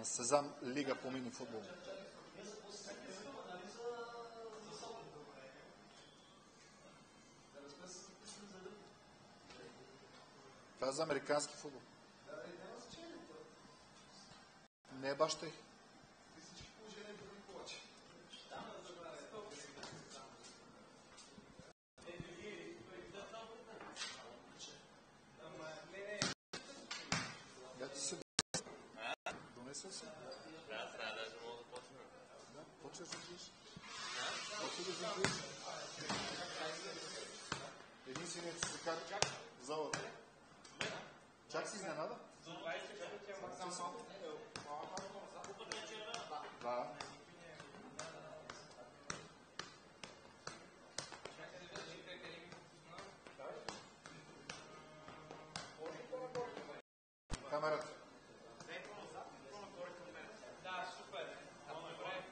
на Сезам Лига по мини футбол. Това е за американски футбол. Не е баш тъй. Донесъл си? Да, даже мога да почнем. Да, почваш да пиеш. Почваш да пиеш. Единственият си се кара в залата. Чак си изненада? За 20 минути е максимално. Да. Камерата. Да, супер. Добре.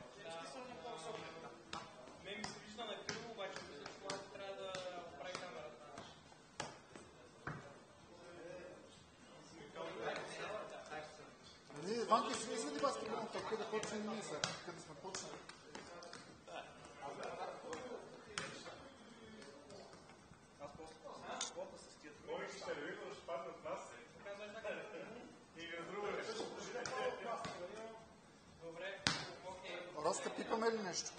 Мен ми се вижда на криво, обаче мисля, че малко трябва да прави камерата. Ние, Ванки, си изледи баскетболната, къде да почнем ние сега, къде сме почнали. Аз просто спорта с тия други. Повече ще ревизор ще падне от нас. И разруваме. Добре, окей. Ростка, пипаме ли нещо?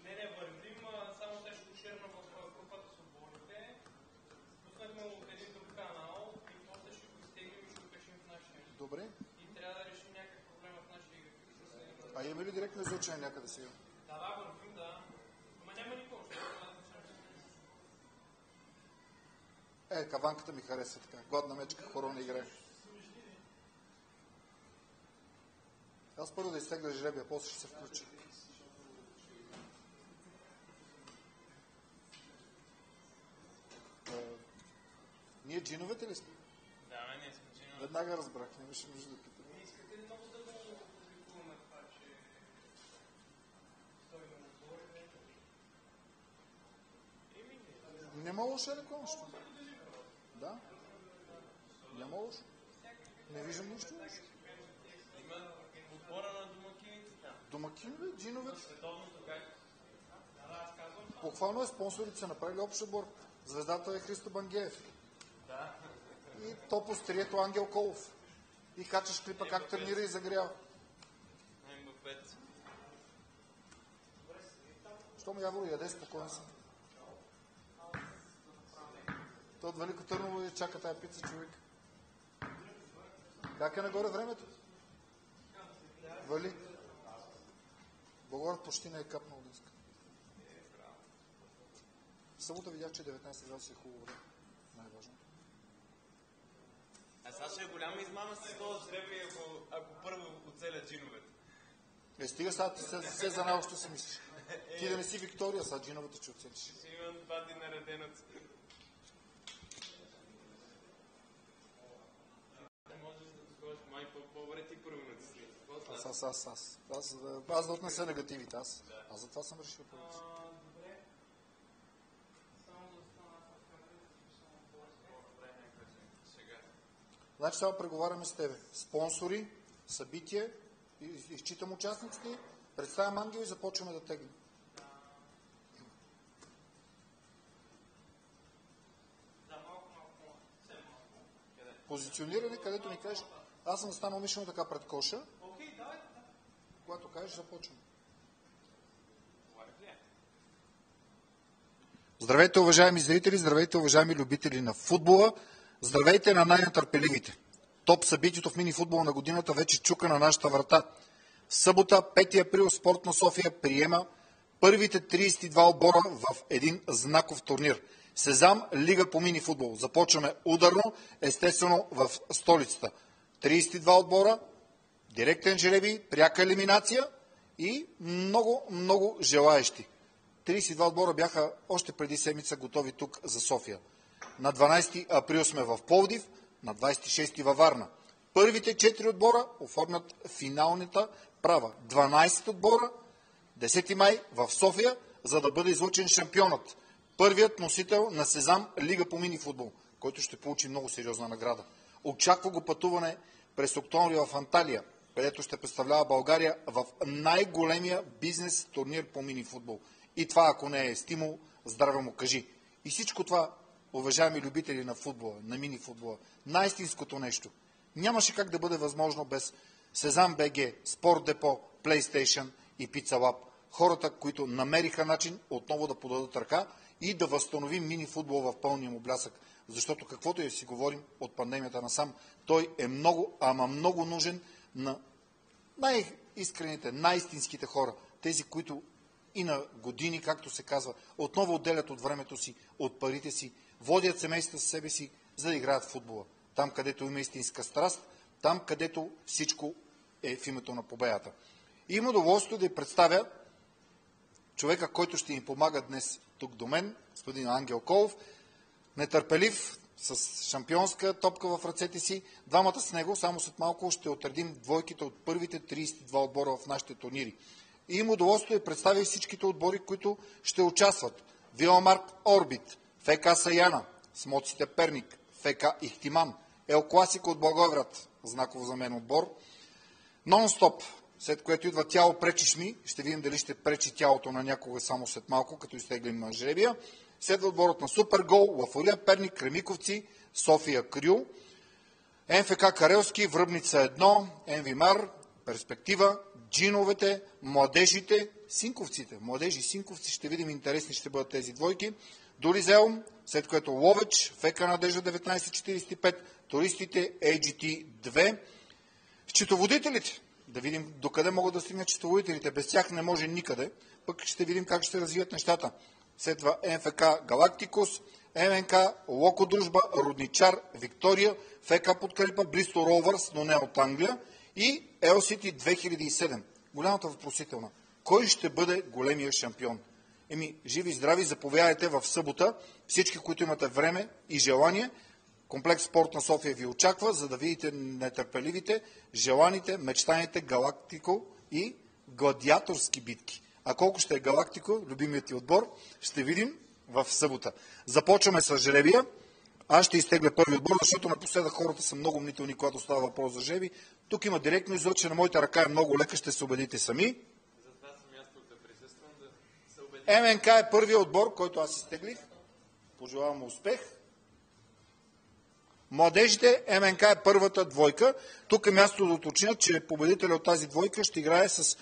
Не, вървим, само те ще го шерна в групата с отборите. Пуснахме от един друг канал и после ще го изтеглим и ще го качим в нашия. Добре. И трябва да решим някакъв проблем в нашия график. А имаме ли директно излъчване някъде сега? Да, вървим, да. Ама няма никого, ще Каванката ми харесва така. Гладна мечка, хорона играе. Аз първо да изтегля жребия, после ще се включа. Ние джиновете ли сме? Да, ние сме джинове. Веднага разбрах, нямаше нужда да питам. Не искате ли много да го публикуваме това, че той на отборите? Няма лоша реклама, що? Да. Няма лошо. Не виждам нищо лошо. Има отбора на домакините там. Домакинове, джиновете. Световното как? Да, аз казвам това. Буквално е спонсорите са направили общ отбор. Звездата е Христо Бангеев. Да. И топ острието Ангел Колов. И качаш клипа как тренира и загрява. МБ5. Щом Явор яде, спокоен съм. Той от Велико Търново и чака тая пица, човек. Как е нагоре времето? Вали. Благород почти не е капнал днес. В събота видях, че 19 градуса е хубаво време. Най-важното. А сега ще е голяма измама с този жребий, ако първо оцелят джиновете. Стига сега, ти се за най-общо си мислиш. Ти да не си Виктория, сега джиновата ще оцелиш. Ще имам 2 дни нареденец. Можеш да сложиш май по-добре ти първо натисни. Аз да отнеса негативите. Аз затова съм решил повече. Добре. Само да остана в камерата. Сега. Значи сега преговаряме с тебе. Спонсори, събитие, изчитам участниците, представям Ангел и започваме да теглим. Позициониране, където ми кажеш, аз съм станал мишлено така пред коша. Окей, давай. Когато кажеш, започваме. Здравейте, уважаеми зрители, здравейте, уважаеми любители на футбола, здравейте на най-нетърпеливите. Топ събитието в мини-футбола на годината вече чука на нашата врата. В събота, 5 април, Спорт на София приема първите 32 отбора в един знаков турнир. Сезам Лига по мини-футбол. Започваме ударно, естествено в столицата. 32 отбора, директен жребий, пряка елиминация и много желаещи. 32 отбора бяха още преди седмица готови тук за София. На 12 април сме в Пловдив, на 26 във Варна. Първите 4 отбора оформят финалната права. 12 отбора, 10 май в София, за да бъде излъчен шампионът. Първият носител на Сезам Лига по мини-футбол, който ще получи много сериозна награда. Очаква го пътуване през октомври в Анталия, където ще представлява България в най-големия бизнес турнир по мини-футбол. И това, ако не е стимул, здраве му кажи. И всичко това, уважаеми любители на футбола, на мини-футбола, най-истинското нещо, нямаше как да бъде възможно без Сезам БГ, Спорт Депо, PlayStation и Pizza Lab. Хората, които намериха начин отново да подадат ръка и да възстановим мини-футбол в пълния му блясък. Защото каквото и да си говорим от пандемията насам, той е много, ама много нужен на най-искрените, най-истинските хора. Тези, които и на години, както се казва, отново отделят от времето си, от парите си, водят семействата със себе си, за да играят в футбола. Там, където има истинска страст, там, където всичко е в името на победата. И има удоволствие да я представя човека, който ще ни помага днес тук до мен, господин Ангел Колов, нетърпелив, с шампионска топка в ръцете си. Двамата с него, само след малко ще отредим двойките от първите 32 отбора в нашите турнири. И има удоволствие да представя всичките отбори, които ще участват. Виламарк Орбит, ФК Саяна, Смоците Перник, ФК Ихтиман, Ел Класико от Благоевград, знаково за мен отбор, Нон-стоп, след което идва Тяло пречиш ми, ще видим дали ще пречи тялото на някога само след малко, като изтеглим жребия. Следва отборът на Супергол, Лафория Перник, Кремиковци, София Крю, МФК Карелски, Връбница 1, Енвимар, Перспектива, Джиновете, Младежите, Синковците. Младежи и Синковци, ще видим, интересни ще бъдат тези двойки. Долизеум, след което Ловеч, ФК Надежда 1945, Туристите AGT 2. Счетоводителите, да видим докъде могат да стигнат счетоводителите. Без тях не може никъде. Пък ще видим как ще се развият нещата. Следва МФК Галактикус, МНК Локо Дружба, Рудничар, Виктория, ФК Подкрепа, Бристол Ровърс, но не от Англия, и LCT 2007. Голямата въпросителна. Кой ще бъде големия шампион? Живи и здрави, заповядайте в събота. Всички, които имате време и желание, Комплекс Спорт на София ви очаква, за да видите нетърпеливите, желаните, мечтаните Галактико и гладиаторски битки. А колко ще е Галактико, любимият ти отбор, ще видим в събота. Започваме с жребия. Аз ще изтегля първи отбор, защото напоследък хората са много мнителни, когато става въпрос за жреби. Тук има директно излъчване, моята ръка е много лека, ще се убедите сами. Затова съм аз тук да присъствам, да се убедя. МНК е първият отбор, който аз изтеглих. Пожелавам му успех. Младежите, МНК е първата двойка. Тук е място да уточня, че победителя от тази двойка ще играе с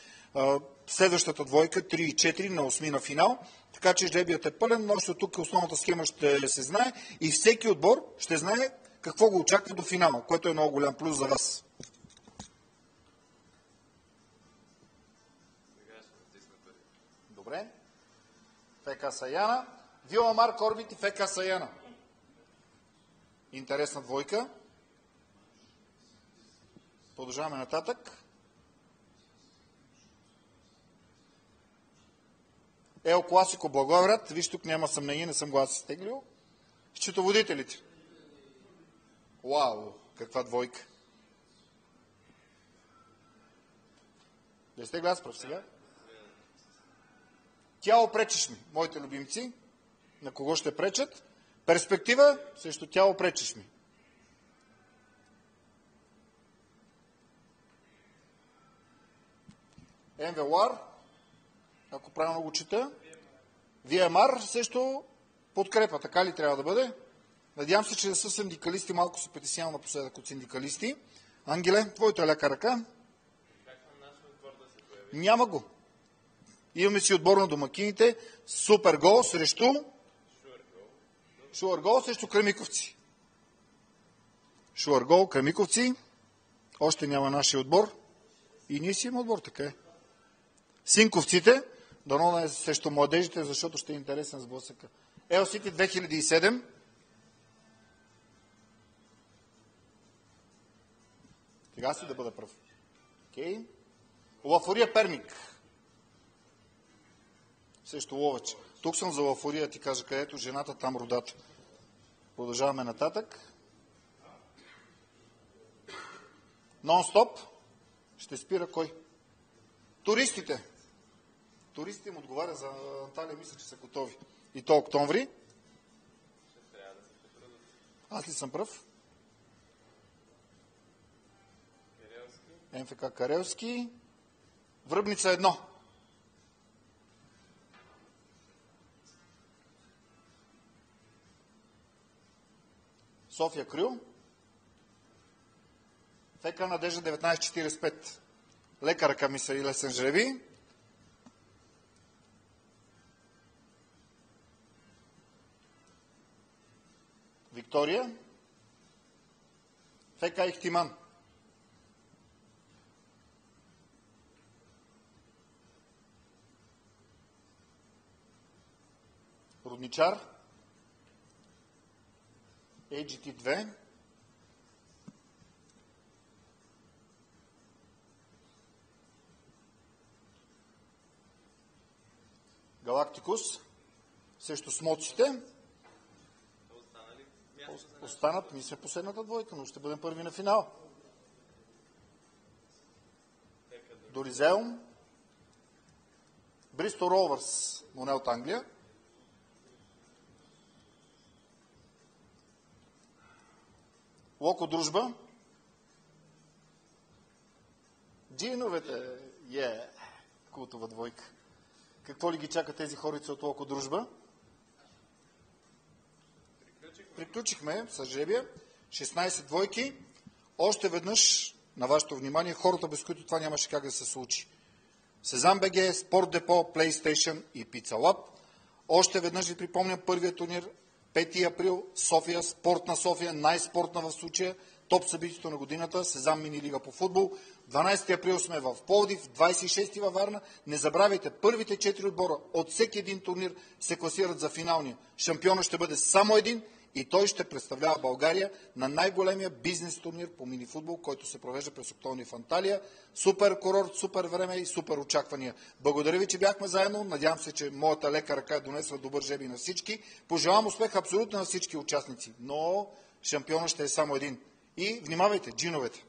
следващата двойка 3 и 4 на 8 на финал. Така че жребият е пълен, но още тук основната схема ще се знае и всеки отбор ще знае какво го очаква до финала, което е много голям плюс за вас. Добре. ФК Саяна. Виламарк Орбит и ФК Саяна. Интересна двойка. Продължаваме нататък. Ел Класико Благоевград. Виж, тук няма съмнение, не съм го аз изтеглил. Счетоводителите. Вау, каква двойка. Да изтегля аз прав сега. Тяло пречиш ми, моите любимци. На кого ще пречат? Перспектива срещу Тяло пречиш ми. МВЛАР, ако правилно го чета. ВМР също Подкрепа, така ли трябва да бъде? Надявам се, че да са синдикалисти, малко се притеснявам напоследък от синдикалисти. Ангеле, твоята ляка ръка. Няма го. Имаме си отбор на домакините. Супер гол срещу Шуъргол срещу Кремиковци. Шуъргол, Кремиковци. Още няма нашия отбор. И ние си имаме отбор, така е. Синковците. Дано е срещу младежите, защото ще е интересен сблъсъка. LCT 2007. Сега си да бъда прав. Okay. Лафория Перник. Срещу Ловеч. Тук съм за Лафория, ти кажа, където жената, там родата. Продължаваме нататък. Нон-стоп. Ще спира кой? Туристите. Туристите им отговаря за Анталия, мисля, че са готови. И то октомври. Аз ли съм пръв? МФК Карелски. Връбница 1. София Крил. ФК Надежда 1945. Лека ръка ми са и лесен жреби. Виктория. ФК Ихтиман. Рудничар. AGT 2. Галактикус. Също смоците. Останат, ние сме последната двойка, но ще бъдем първи на финал. Доризеум. Бристол Ровърс, Моне от Англия. Локо Дружба. Джиновете. Култова двойка. Какво ли ги чака тези хорица от Локо Дружба? Приключихме с жребия. 16 двойки. Още веднъж на вашето внимание хората, без които това нямаше как да се случи. Сезам БГ, Спорт Депо, PlayStation и Pizza Lab. Още веднъж ви припомням първия турнир 5 април, София, Спортна София, най-спортна в случая, топ събитието на годината, Сезам Мини Лига по футбол. 12 април сме в Пловдив, 26 във Варна. Не забравяйте, първите 4 отбора от всеки един турнир се класират за финалния. Шампиона ще бъде само един и той ще представлява България на най-големия бизнес турнир по мини-футбол, който се провежда през октомври в Анталия. Супер курорт, супер време и супер очаквания. Благодаря ви, че бяхме заедно. Надявам се, че моята лека ръка е донесла добър жеби на всички. Пожелавам успех абсолютно на всички участници, но шампиона ще е само един. И внимавайте, джиновете!